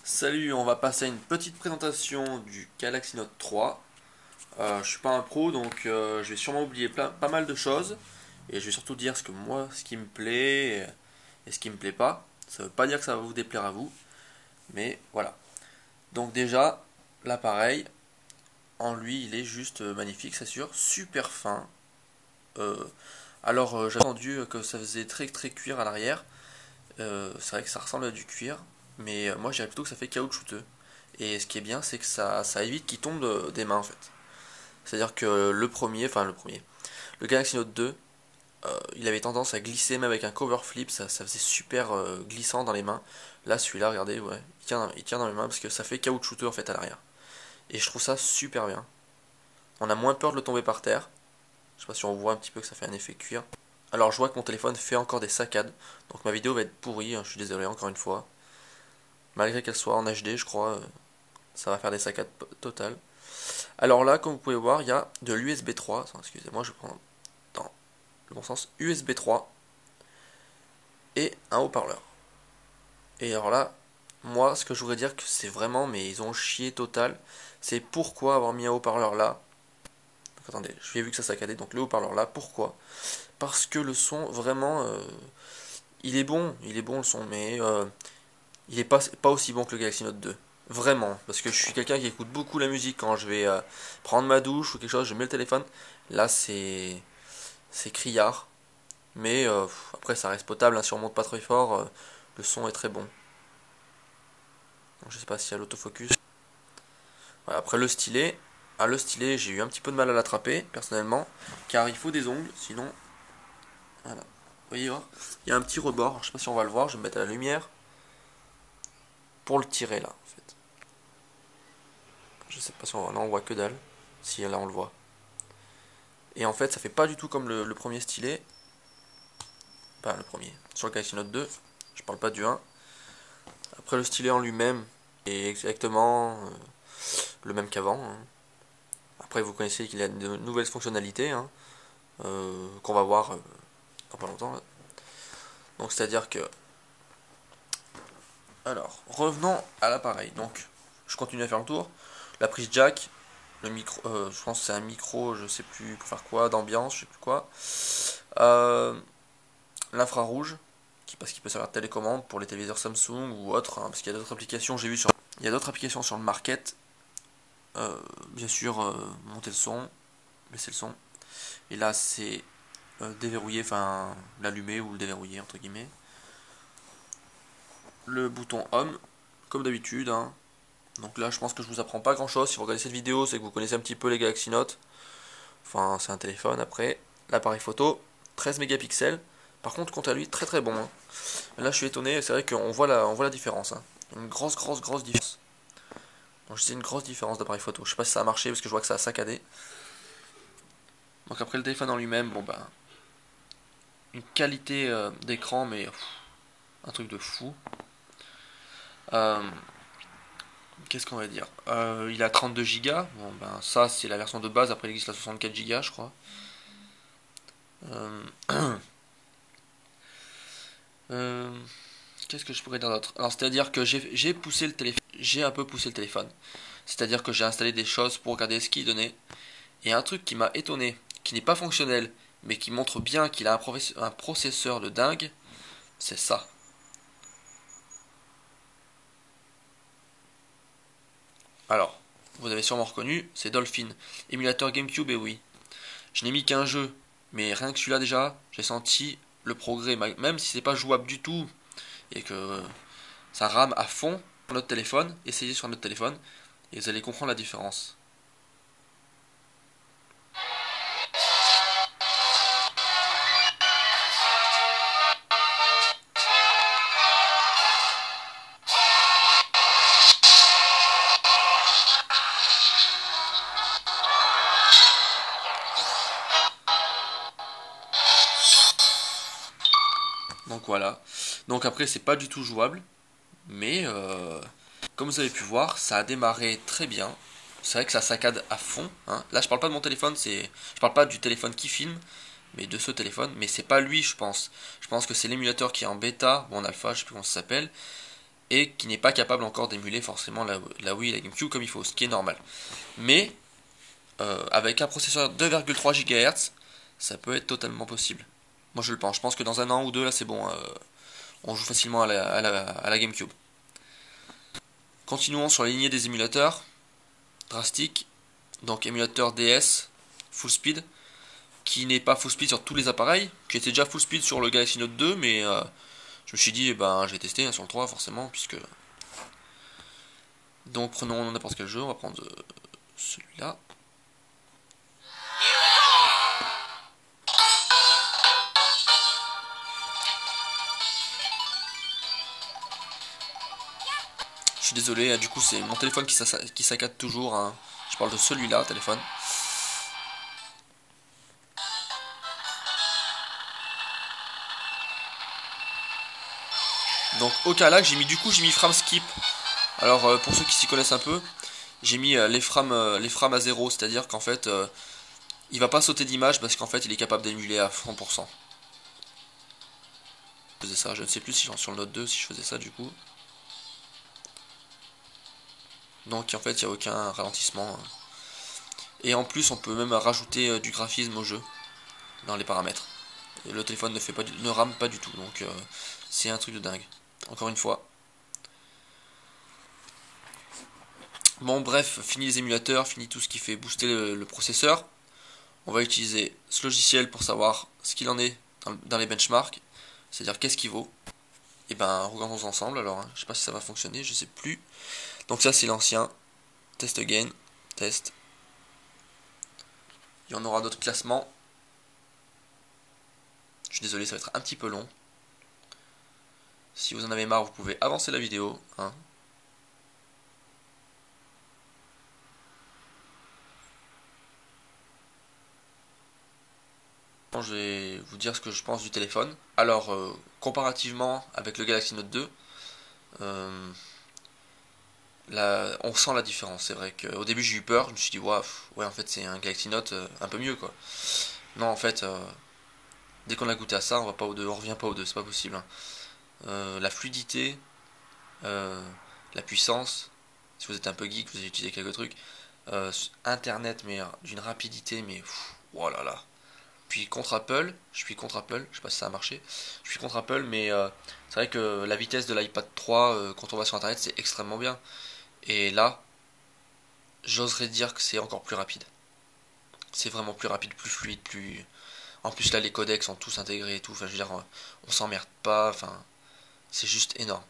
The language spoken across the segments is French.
Salut, on va passer à une petite présentation du Galaxy Note 3. Je suis pas un pro, donc je vais sûrement oublier pas mal de choses. Et je vais surtout dire ce qui me plaît et ce qui me plaît pas. Ça veut pas dire que ça va vous déplaire à vous, mais voilà. Donc déjà, l'appareil, en lui, il est juste magnifique, c'est sûr, super fin. Euh, j'ai entendu que ça faisait très très cuir à l'arrière. C'est vrai que ça ressemble à du cuir, mais moi je dirais plutôt que ça fait caoutchouteux. Et ce qui est bien, c'est que ça évite qu'il tombe des mains en fait. C'est-à-dire que le Galaxy Note 2, il avait tendance à glisser même avec un cover flip, ça faisait super glissant dans les mains. Là, celui-là, regardez, ouais, il tient dans mes mains parce que ça fait caoutchouteux en fait à l'arrière. Et je trouve ça super bien. On a moins peur de le tomber par terre. Je sais pas si on voit un petit peu que ça fait un effet cuir. Alors je vois que mon téléphone fait encore des saccades, donc ma vidéo va être pourrie, hein, je suis désolé encore une fois. Malgré qu'elle soit en HD, je crois, ça va faire des saccades totales. Alors là, comme vous pouvez voir, il y a de l'USB 3. Attends, excusez-moi, je prends dans le bon sens. USB 3 et un haut-parleur. Et alors là, moi, ce que je voudrais dire que c'est vraiment, mais ils ont chié total. C'est pourquoi avoir mis un haut-parleur là. Donc attendez, j'ai vu que ça saccadait, donc le haut-parleur là, pourquoi? Parce que le son, vraiment, il est bon le son, mais il est pas aussi bon que le Galaxy Note 2. Vraiment, parce que je suis quelqu'un qui écoute beaucoup la musique quand je vais prendre ma douche ou quelque chose, je mets le téléphone. Là, c'est criard, mais après ça reste potable, hein, si on monte pas très fort, le son est très bon. Donc, je sais pas s'il y a l'autofocus. Voilà, après le stylet, j'ai eu un petit peu de mal à l'attraper personnellement, car il faut des ongles, sinon, voilà. Vous voyez, hein, il y a un petit rebord, je sais pas si on va le voir, je vais me mettre à la lumière pour le tirer là, en fait. Je sais pas si on voit, non, on voit que dalle. Si là on le voit. Et en fait, ça fait pas du tout comme le premier stylet. Enfin, le premier. Sur le Galaxy Note 2. Je parle pas du 1. Après, le stylet en lui-même est exactement le même qu'avant, hein. Après, vous connaissez qu'il a de nouvelles fonctionnalités, hein, qu'on va voir dans pas longtemps, là. Donc, c'est-à-dire que. Alors, revenons à l'appareil. Donc, je continue à faire le tour. La prise jack. Le micro, je pense que c'est un micro, je sais plus pour faire quoi, d'ambiance, je sais plus quoi. Euh, L'infrarouge, parce qu'il peut servir de télécommande pour les téléviseurs Samsung ou autres, hein, parce qu'il y a d'autres applications, j'ai vu sur. Il y a d'autres applications sur le market. Bien sûr, monter le son, baisser le son. Et là, c'est déverrouiller, enfin l'allumer ou le déverrouiller, entre guillemets. Le bouton Home, comme d'habitude, hein. Donc là, je pense que je vous apprends pas grand chose. Si vous regardez cette vidéo, c'est que vous connaissez un petit peu les Galaxy Note. Enfin, c'est un téléphone après. L'appareil photo, 13 mégapixels. Par contre, quant à lui, très très bon, hein. Là, je suis étonné, c'est vrai on voit la différence, hein. Une grosse différence. Donc, c'est une grosse différence d'appareil photo. Je sais pas si ça a marché parce que je vois que ça a saccadé. Donc, après le téléphone en lui-même, bon ben, une qualité d'écran, mais un truc de fou. Euh, Qu'est-ce qu'on va dire, il a 32 Go. Bon ben, ça, c'est la version de base. Après, il existe la 64 Go, je crois. Euh, euh, Qu'est-ce que je pourrais dire d'autre? Alors, c'est-à-dire que j'ai poussé le téléphone. J'ai un peu poussé le téléphone. C'est-à-dire que j'ai installé des choses pour regarder ce qu'il donnait. Et un truc qui m'a étonné, qui n'est pas fonctionnel, mais qui montre bien qu'il a un processeur de dingue, c'est ça. Alors, vous avez sûrement reconnu, c'est Dolphin, émulateur GameCube, et oui. Je n'ai mis qu'un jeu, mais rien que celui-là déjà, j'ai senti le progrès, même si c'est pas jouable du tout, et que ça rame à fond sur notre téléphone, essayez sur notre téléphone, et vous allez comprendre la différence. Donc voilà. Donc après, c'est pas du tout jouable, mais comme vous avez pu voir, ça a démarré très bien. C'est vrai que ça saccade à fond, hein. Là, je parle pas de mon téléphone, je parle pas du téléphone qui filme, mais de ce téléphone. Mais c'est pas lui, je pense. Je pense que c'est l'émulateur qui est en bêta ou en alpha, je sais plus comment ça s'appelle. et qui n'est pas capable encore d'émuler forcément la Wii et la GameCube comme il faut, ce qui est normal. Mais avec un processeur 2,3 GHz, ça peut être totalement possible. Moi je le pense. Je pense que dans un an ou deux, là c'est bon. On joue facilement à la GameCube. Continuons sur la lignée des émulateurs. Drastique. Donc émulateur DS, full speed. Qui n'est pas full speed sur tous les appareils. Qui était déjà full speed sur le Galaxy Note 2. Mais je me suis dit, je vais tester sur le 3 forcément. Puisque... Donc prenons n'importe quel jeu. On va prendre celui-là. Je suis désolé, du coup c'est mon téléphone qui saccade toujours. Hein. Je parle de celui-là, téléphone. Donc au cas là, j'ai mis frame skip. Alors pour ceux qui s'y connaissent un peu, j'ai mis les frames à zéro, c'est-à-dire qu'en fait il va pas sauter d'image parce qu'en fait il est capable d'émuler à 100%. Je faisais ça, je ne sais plus si sur le Note 2 si je faisais ça du coup. Donc en fait il n'y a aucun ralentissement. Et en plus on peut même rajouter du graphisme au jeu dans les paramètres. Et le téléphone ne rame pas du tout, donc c'est un truc de dingue. Encore une fois. Bon bref, fini les émulateurs, fini tout ce qui fait booster le processeur. On va utiliser ce logiciel pour savoir ce qu'il en est dans les benchmarks. C'est-à-dire qu'est-ce qu'il vaut. Et regardons ensemble alors. Hein. Je sais pas si ça va fonctionner, je sais plus. Donc ça c'est l'ancien. Test again. Test. Il y en aura d'autres classements. Je suis désolé, ça va être un petit peu long. Si vous en avez marre, vous pouvez avancer la vidéo. Hein. Je vais vous dire ce que je pense du téléphone. Alors, comparativement avec le Galaxy Note 2, on sent la différence. C'est vrai qu'au début j'ai eu peur, je me suis dit, ouais, en fait c'est un Galaxy Note un peu mieux quoi. Non, en fait, dès qu'on a goûté à ça, on va pas au 2, on revient pas au 2, c'est pas possible. Hein. La fluidité, la puissance, si vous êtes un peu geek, vous avez utilisé quelques trucs. Internet, mais d'une rapidité, mais oh là là. Puis contre Apple, je suis contre Apple, je sais pas si ça a marché. Je suis contre Apple, mais c'est vrai que la vitesse de l'iPad 3 quand on va sur internet c'est extrêmement bien. Et là, j'oserais dire que c'est encore plus rapide. C'est vraiment plus rapide, plus fluide, plus. En plus là les codecs sont tous intégrés et tout. Enfin je veux dire, on s'emmerde pas. Enfin, c'est juste énorme.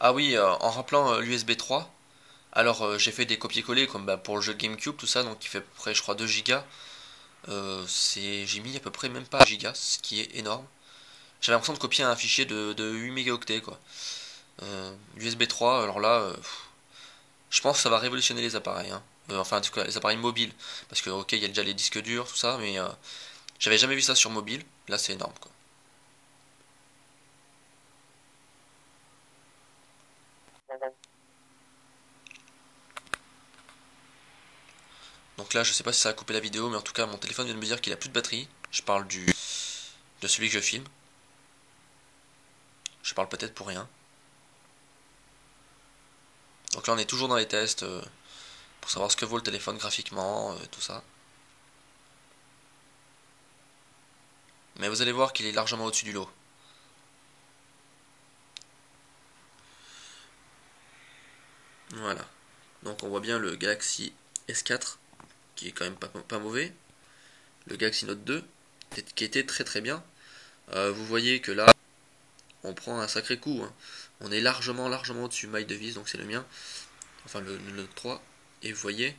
Ah oui, en rappelant l'USB 3. Alors j'ai fait des copier-coller comme pour le jeu GameCube, tout ça, donc qui fait à peu près je crois 2 gigas. J'ai mis à peu près même pas 1 giga, ce qui est énorme. J'avais l'impression de copier un fichier de 8 mégaoctets quoi. USB 3, alors là, je pense que ça va révolutionner les appareils. Hein. Enfin, en tout cas, les appareils mobiles. Parce que, ok, il y a déjà les disques durs, tout ça, mais j'avais jamais vu ça sur mobile. Là, c'est énorme quoi. Donc là, je sais pas si ça a coupé la vidéo, mais en tout cas, mon téléphone vient de me dire qu'il a plus de batterie. Je parle de celui que je filme. Je parle peut-être pour rien. Donc là, on est toujours dans les tests pour savoir ce que vaut le téléphone graphiquement, tout ça. Mais vous allez voir qu'il est largement au-dessus du lot. Voilà. Donc on voit bien le Galaxy S4 qui est quand même pas mauvais. Le Galaxy Note 2 qui était très très bien. Vous voyez que là on prend un sacré coup. Hein. On est largement au-dessus. Maille de vis, donc c'est le mien. Enfin le Note 3. Et vous voyez,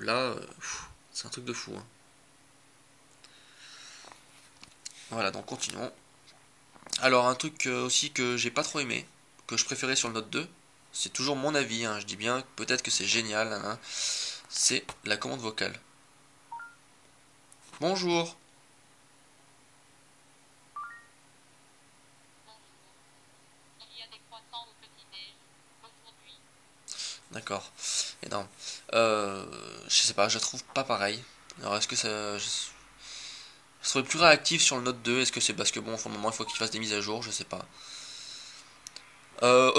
là, c'est un truc de fou. Hein. Voilà, donc continuons. Alors un truc aussi que j'ai pas trop aimé, que je préférais sur le Note 2, c'est toujours mon avis, hein, je dis bien, peut-être que c'est génial, hein, c'est la commande vocale. Bonjour. Il y a des croissants au petit-déj aujourd'hui. D'accord. Et non. Je sais pas, je la trouve pas pareille. Alors est-ce que ça... Je serais plus réactif sur le Note 2, est-ce que c'est parce que bon, pour le moment il faut qu'il fasse des mises à jour, je sais pas.